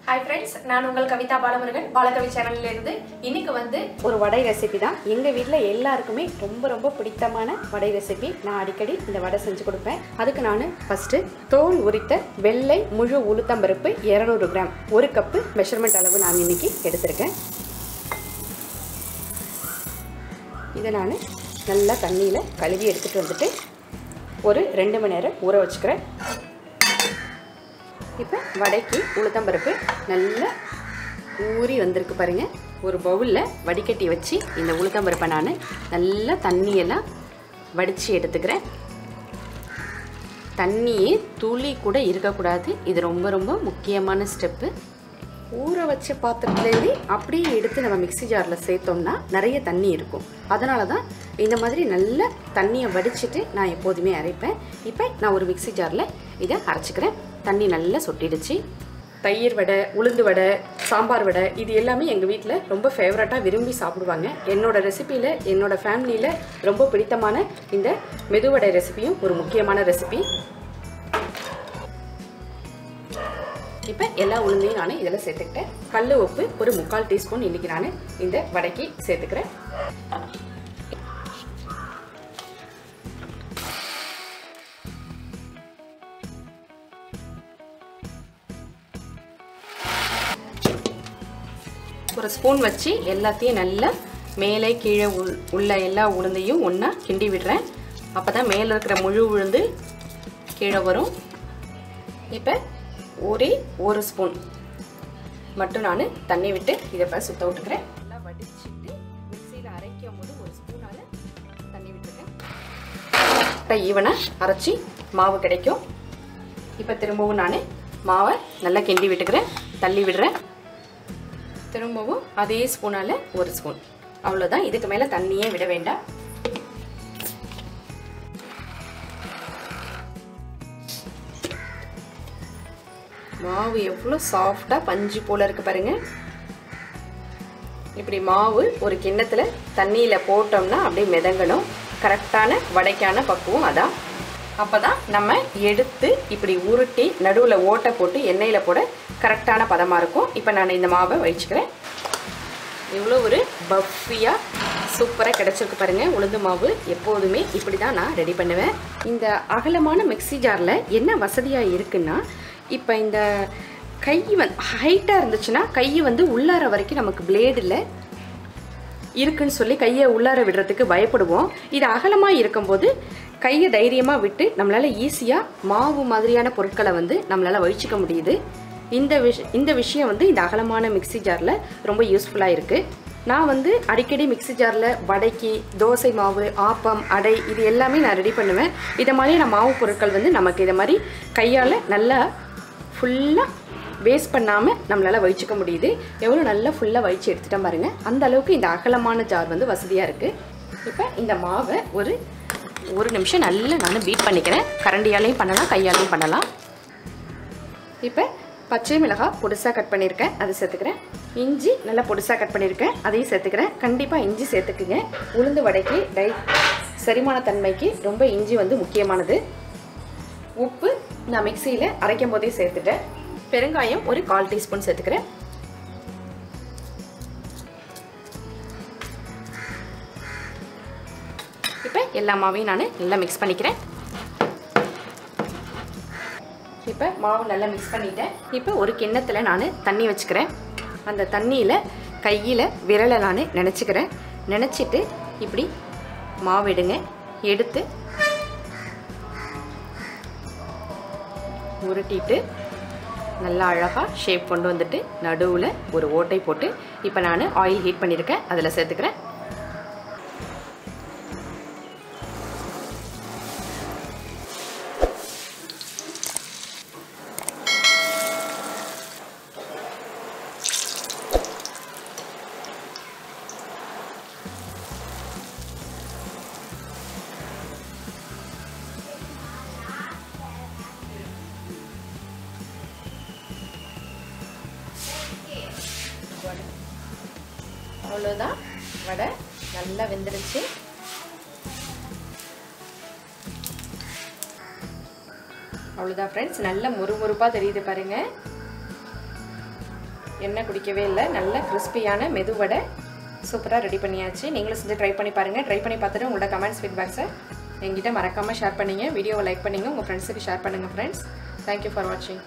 Hi friends, நான் உங்கள் கவிதா பாலமுருகன் பாலகவி சேனல்ல இருந்து இன்னைக்கு வந்து ஒரு வடை ரெசிபி தான். எங்க வீட்ல எல்லாருக்குமே ரொம்ப பிடித்தமான வடை ரெசிபி. நான் அடிக்கடி இந்த வடை செஞ்சு கொடுப்பேன். அதுக்கு நான் ஃபர்ஸ்ட் தோல் உரித்த வெள்ளை முழு உளுத்தம் பருப்பு 200 கிராம் 1 கப் மெஷர்மென்ட் அளவு நான் இன்னைக்கு எடுத்துர்க்கேன். இத நான் நல்லா தண்ணியில கழுவி எடுத்துட்டு வந்துட்டு ஒரு 2 மணி நேரம் ஊற வச்சுக்கிறேன். இப்போ வடைக்கு உளுத்தம் பருப்பு நல்லா ஊறி வந்திருக்கு பாருங்க. ஒரு பவுல்ல வடிகட்டி வச்சு இந்த உளுத்தம் பருப்பை நான் நல்லா தண்ணியெல்லாம் வடிச்சு எடுத்துக்கிறேன். தண்ணியே துளி கூட இருக்கக்கூடாது. இது ரொம்ப முக்கியமான ஸ்டெப்பு. ஊற வச்ச பாத்திரத்துலேருந்து அப்படியே எடுத்து நம்ம மிக்ஸி ஜாரில் சேர்த்தோம்னா நிறைய தண்ணி இருக்கும். அதனால தான் இந்த மாதிரி நல்ல தண்ணியை வடிச்சிட்டு நான் எப்போதுமே அரைப்பேன். இப்போ நான் ஒரு மிக்ஸி ஜாரில் இதை அரைச்சிக்கிறேன். தண்ணி நல்லா சொட்டிடுச்சு. தயிர் வடை, உளுந்து வடை, சாம்பார் வடை இது எல்லாமே எங்கள் வீட்டில் ரொம்ப ஃபேவரட்டாக விரும்பி சாப்பிடுவாங்க. என்னோட ரெசிப்பியில் என்னோட ஃபேமிலியில் ரொம்ப பிடித்தமான இந்த மெது வடை ரெசிபியும் ஒரு முக்கியமான ரெசிபி. இப்போ எல்லா உளுந்தையும் நான் இதில் சேர்த்துக்கிட்டேன். கல் உப்பு ஒரு 3/4 டீஸ்பூன் இன்றைக்கி நான் இந்த வடைக்கு சேர்த்துக்கிறேன். ஒரு ஸ்பூன் வச்சு எல்லாத்தையும் நல்லா மேலே கீழே உள்ள எல்லா உளுந்தையும் ஒன்றா கிண்டி விடுறேன். அப்போ தான் மேலே இருக்கிற முழு உளுந்து கீழே வரும். இப்போ ஒரே ஒரு ஸ்பூன் மட்டும் நான் தண்ணி விட்டு இதை சுத்த விட்டுக்கிறேன். நல்லா வடிச்சிட்டு மிக்சியில் அரைக்கும் போது ஒரு ஸ்பூனால் தண்ணி விட்டுருக்கேன். ஈவனாக அரைச்சி மாவு கிடைக்கும். இப்போ திரும்பவும் நான் மாவை நல்லா கிண்டி விட்டுக்கிறேன், தள்ளி விடுறேன். திரும்பவும் அதே ஸ்பூனால் ஒரு ஸ்பூன், அவ்வளோதான். இதுக்கு மேலே தண்ணியே விட வேண்டாம். மாவு எவ்வளோ சாஃப்டாக பஞ்சு போல் இருக்குது பாருங்க. இப்படி மாவு ஒரு கிண்ணத்தில் தண்ணியில் போட்டோம்னா அப்படியே மிதங்கணும். கரெக்டான வடைக்கான பக்குவம் அதான். அப்போ தான் நம்ம எடுத்து இப்படி உருட்டி நடுவில் ஓட்டை போட்டு எண்ணெயில் போட கரெக்டான பதமாக இருக்கும். இப்போ நான் இந்த மாவை வச்சுக்கிறேன். இவ்வளோ ஒரு பஃபியாக சூப்பராக கிடச்சிருக்கு பாருங்கள். உளுந்து மாவு எப்போதுமே இப்படி தான் நான் ரெடி பண்ணுவேன். இந்த அகலமான மிக்ஸி ஜாரில் என்ன வசதியாக இருக்குன்னா, இப்போ இந்த கை ஹைட்டாக இருந்துச்சுன்னா கை உள்ளார வரைக்கும் நமக்கு பிளேடில் இருக்குன்னு சொல்லி கையை உள்ளார விடுறதுக்கு பயப்படுவோம். இது அகலமாக இருக்கும்போது கையை தைரியமாக விட்டு நம்மளால் ஈஸியாக மாவு மாதிரியான பொருட்களை நம்மளால் வழிச்சிக்க முடியுது. இந்த விஷயம் இந்த அகலமான மிக்ஸி ஜாரில் ரொம்ப யூஸ்ஃபுல்லாக இருக்குது. நான் அடிக்கடி மிக்ஸி ஜாரில் வடைக்கு, தோசை மாவு, ஆப்பம், அடை இது எல்லாமே நான் ரெடி பண்ணுவேன். இதை மாதிரி நான் மாவு பொருட்கள் நமக்கு இதை மாதிரி கையால் நல்லா ஃபுல்லாக வேஸ்ட் பண்ணாமல் நம்மளால் வழிச்சிக்க முடியுது. எவ்வளோ நல்லா ஃபுல்லாக வழிச்சு எடுத்துட்டேன் பாருங்கள். அந்த அளவுக்கு இந்த அகலமான ஜார் வசதியாக இருக்குது. இப்போ இந்த மாவை ஒரு நிமிஷம் நல்லா நான் பீட் பண்ணிக்கிறேன். கரண்டியாலையும் பண்ணலாம், கையாலையும் பண்ணலாம். இப்போ பச்சை மிளகாய் பொடிசாக கட் பண்ணியிருக்கேன், அதை சேர்த்துக்கிறேன். இஞ்சி நல்லா பொடிசாக கட் பண்ணியிருக்கேன், அதையும் சேர்த்துக்கிறேன். கண்டிப்பாக இஞ்சி சேர்த்துக்குங்க. உளுந்து வடைக்கு செரிமான தன்மைக்கு ரொம்ப இஞ்சி முக்கியமானது. உப்பு நான் மிக்சியில் அரைக்கும் போதே சேர்த்துட்டேன். பெருங்காயம் ஒரு 1/4 டீஸ்பூன் சேர்த்துக்கிறேன். இப்போ எல்லா மாவையும் நான் நல்லா மிக்ஸ் பண்ணிக்கிறேன். இப்போ மாவு நல்லா மிக்ஸ் பண்ணிட்டேன். இப்போ ஒரு கிண்ணத்தில் நான் தண்ணி வச்சுக்கிறேன். அந்த தண்ணியில் கையில் விரலை நான் நினச்சிக்கிறேன். நினச்சிட்டு இப்படி மாவு எடுத்து உருட்டிட்டு நல்லா அழகாக ஷேப் கொண்டு வந்துட்டு நடுவில் ஒரு ஓட்டை போட்டு இப்போ நான் ஆயில் ஹீட் பண்ணியிருக்கேன், அதில் சேர்த்துக்கிறேன். அவ்வளோதான், வடை நல்லா வெந்துருச்சு. அவ்வளோதான் ஃப்ரெண்ட்ஸ், நல்ல முறுமுறுப்பாக தெரியுது பாருங்கள். எண்ணெய் குடிக்கவே இல்லை. நல்ல கிறிஸ்பியான மெது வடை சூப்பராக ரெடி பண்ணியாச்சு. நீங்களும் செஞ்சு ட்ரை பண்ணி பாருங்கள். ட்ரை பண்ணி பார்த்துட்டு உங்களோட கமெண்ட்ஸ் ஃபீட்பேக்ஸை என்கிட்ட மறக்காமல் ஷேர் பண்ணுங்கள். வீடியோவை லைக் பண்ணுங்கள். உங்கள் ஃப்ரெண்ட்ஸுக்கு ஷேர் பண்ணுங்கள் ஃப்ரெண்ட்ஸ். தேங்க்யூ ஃபார் வாட்சிங்.